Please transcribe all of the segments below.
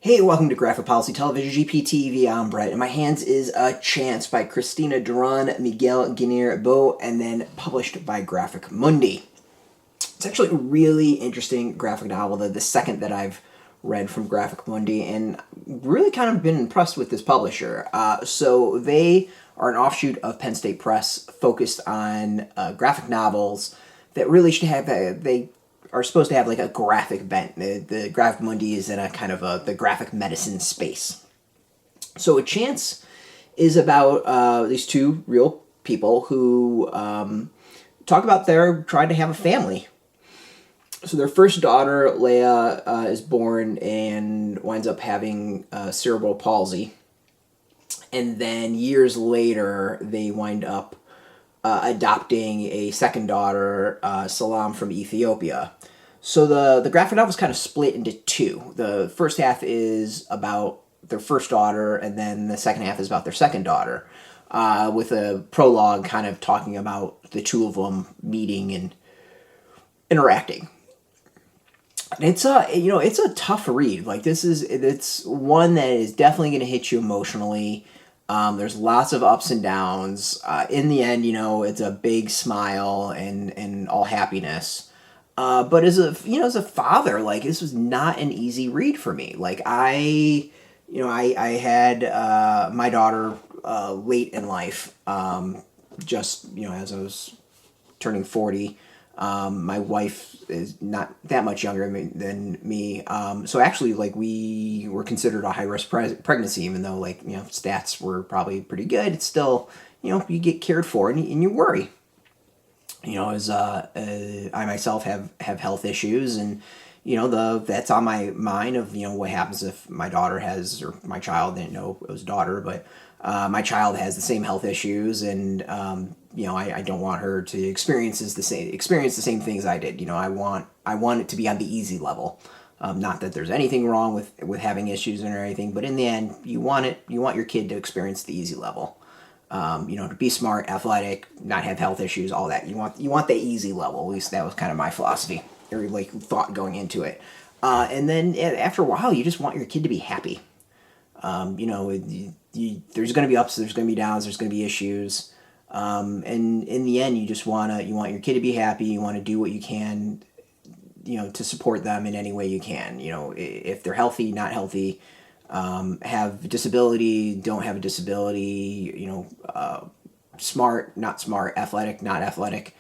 Hey, welcome to Graphic Policy Television, GPTV. I'm Brett. In my hands is A Chance by Cristina, Durán, Miguel, Bo, and then published by Graphic Mundi. It's actually a really interesting graphic novel, the second that I've read from Graphic Mundi, and really kind of been impressed with this publisher. So they are an offshoot of Penn State Press, focused on graphic novels that really should have they are supposed to have like a graphic bent. The Graphic Mundi is in a kind of the graphic medicine space. So A Chance is about these two real people who talk about their trying to have a family. So their first daughter, Laia, is born and winds up having cerebral palsy. And then years later, they wind up adopting a second daughter, Selam, from Ethiopia. So the graphic novel is kind of split into two. The first half is about their first daughter, and then the second half is about their second daughter, with a prologue kind of talking about the two of them meeting and interacting. And it's a tough read. Like it's one that is definitely going to hit you emotionally. There's lots of ups and downs. In the end, it's a big smile and all happiness. But as a father, like this was not an easy read for me. Like I had my daughter late in life. Just as I was turning 40. My wife is not that much younger than me. So actually, like, we were considered a high-risk pregnancy, even though, like, stats were probably pretty good. It's still, you get cared for and you worry. As I myself have health issues, and, that's on my mind of, what happens if my daughter has, or my child, didn't know it was a daughter, but my child has the same health issues, and I don't want her to experience the same things I did. I want it to be on the easy level. Not that there's anything wrong with having issues or anything, but in the end, you want your kid to experience the easy level. To be smart, athletic, not have health issues, all that. You want the easy level. At least that was kind of my philosophy, or like thought going into it. And then after a while, you just want your kid to be happy. There's going to be ups, there's going to be downs, there's going to be issues. And in the end, you want your kid to be happy. You want to do what you can, to support them in any way you can. If they're healthy, not healthy, have disability, don't have a disability, smart, not smart, athletic, not athletic.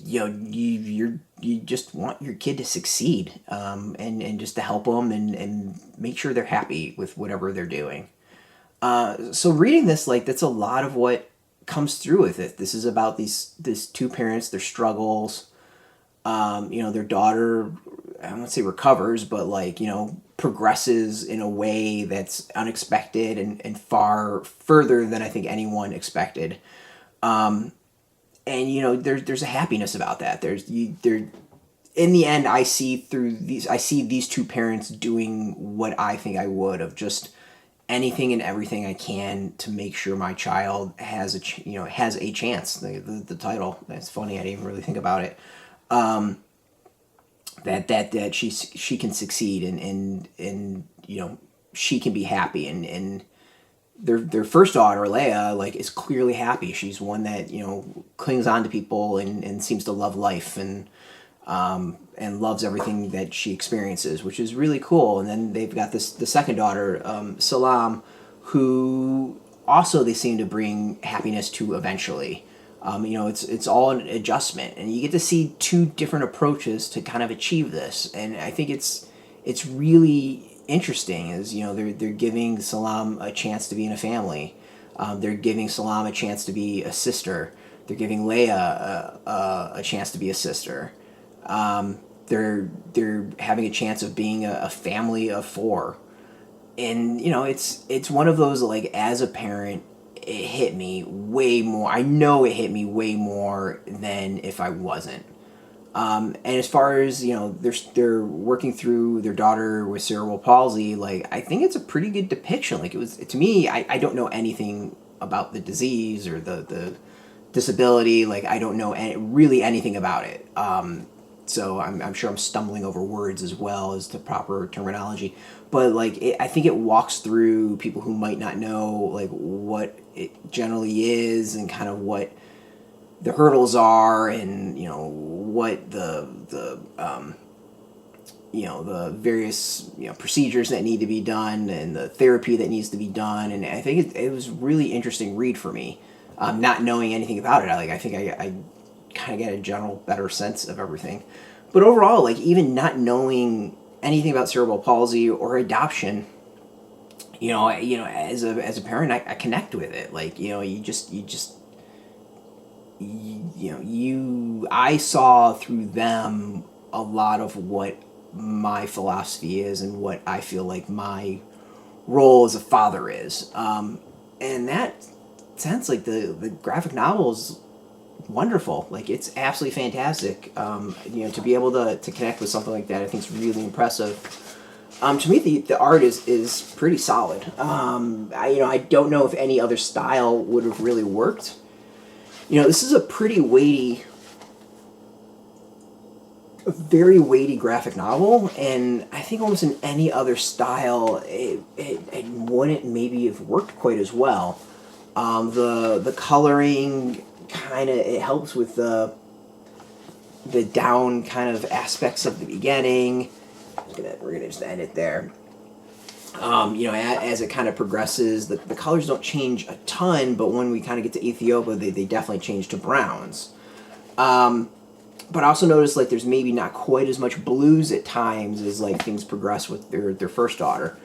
You just want your kid to succeed, and just to help them and make sure they're happy with whatever they're doing. So reading this, like, that's a lot of what comes through with it. This is about these two parents, their struggles. Their daughter, I won't say recovers, but progresses in a way that's unexpected and far further than I think anyone expected. And there's a happiness about that. In the end, I see these two parents doing what I think I would, of just anything and everything I can to make sure my child has a chance. The title, that's funny. I didn't even really think about it. That she can succeed and she can be happy, and their first daughter, Laia, like, is clearly happy. She's one that clings on to people and seems to love life and loves everything that she experiences, which is really cool. And then they've got the second daughter, Selam, who also they seem to bring happiness to eventually. It's all an adjustment, and you get to see two different approaches to kind of achieve this. And I think it's really interesting, as they're giving Selam a chance to be in a family. They're giving Selam a chance to be a sister. They're giving Laia a chance to be a sister. They're having a chance of being a family of four. And it's one of those, like, as a parent, it hit me way more. I know it hit me way more than if I wasn't. And as far as they're working through their daughter with cerebral palsy, like, I think it's a pretty good depiction. Like, it was, to me, I don't know anything about the disease or the disability. Like, I don't know really anything about it. So I'm sure I'm stumbling over words as well as the proper terminology. But like I think it walks through people who might not know like what it generally is and kind of what the hurdles are, and what the the various procedures that need to be done and the therapy that needs to be done. And I think it was really interesting read for me, not knowing anything about it. I think I kind of get a general better sense of everything. But overall, like even not knowing anything about cerebral palsy or adoption, as a parent, I connect with it. Like I saw through them a lot of what my philosophy is and what I feel like my role as a father is. And that sense, like the graphic novel is wonderful. Like it's absolutely fantastic. To be able to connect with something like that, I think is really impressive. To me, the art is pretty solid. I don't know if any other style would have really worked. This is a pretty weighty, a very weighty graphic novel, and I think almost in any other style, it wouldn't maybe have worked quite as well. The coloring it helps with the down kind of aspects of the beginning. We're gonna just end it there. As it kind of progresses, the colors don't change a ton, but when we kind of get to Ethiopia, they definitely change to browns. But I also noticed like there's maybe not quite as much blues at times as like things progress with their first daughter.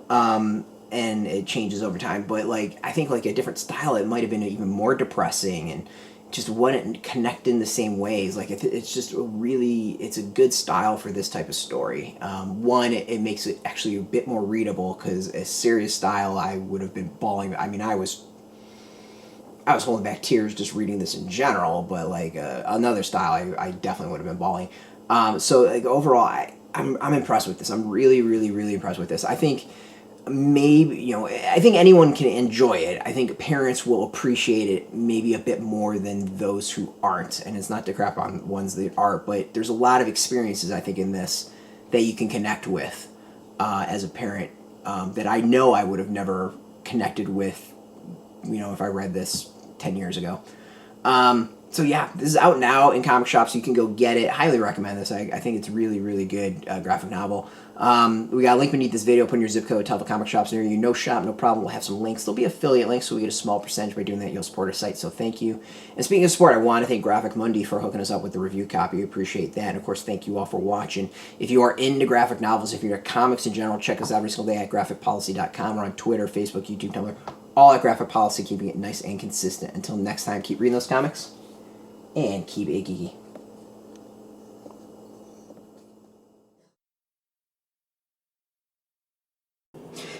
And it changes over time. But like I think like a different style, it might have been even more depressing and just wouldn't connect in the same ways. Like it's just it's a good style for this type of story. One, it makes it actually a bit more readable, because a serious style I would have been bawling. I mean, I was holding back tears just reading this in general, but like another style I definitely would have been bawling. So like overall, I'm impressed with this. I'm really, really, really impressed with this. I think maybe, I think anyone can enjoy it. I think parents will appreciate it maybe a bit more than those who aren't. And it's not to crap on ones that are, but there's a lot of experiences, I think, in this that you can connect with as a parent that I know I would have never connected with, if I read this 10 years ago. So yeah, this is out now in comic shops. You can go get it. Highly recommend this. I think it's really, really good graphic novel. We got a link beneath this video. Put in your zip code. Tell the comic shops near you. No shop, no problem. We'll have some links. There'll be affiliate links, so we get a small percentage by doing that. You'll support our site, so thank you. And speaking of support, I want to thank Graphic Mundi for hooking us up with the review copy. We appreciate that. And of course, thank you all for watching. If you are into graphic novels, if you're into comics in general, check us out every single day at graphicpolicy.com. We're on Twitter, Facebook, YouTube, Tumblr, all at Graphic Policy, keeping it nice and consistent. Until next time, keep reading those comics and keep it geeky.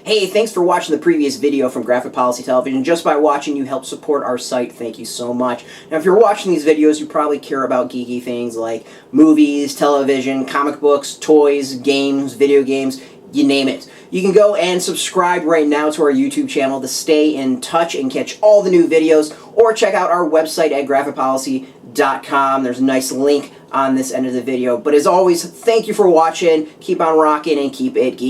Hey, thanks for watching the previous video from Graphic Policy Television. Just by watching, you help support our site. Thank you so much. Now, if you're watching these videos, you probably care about geeky things like movies, television, comic books, toys, games, video games, you name it. You can go and subscribe right now to our YouTube channel to stay in touch and catch all the new videos, or check out our website at graphicpolicy.com. There's a nice link on this end of the video. But as always, thank you for watching. Keep on rocking and keep it geeky.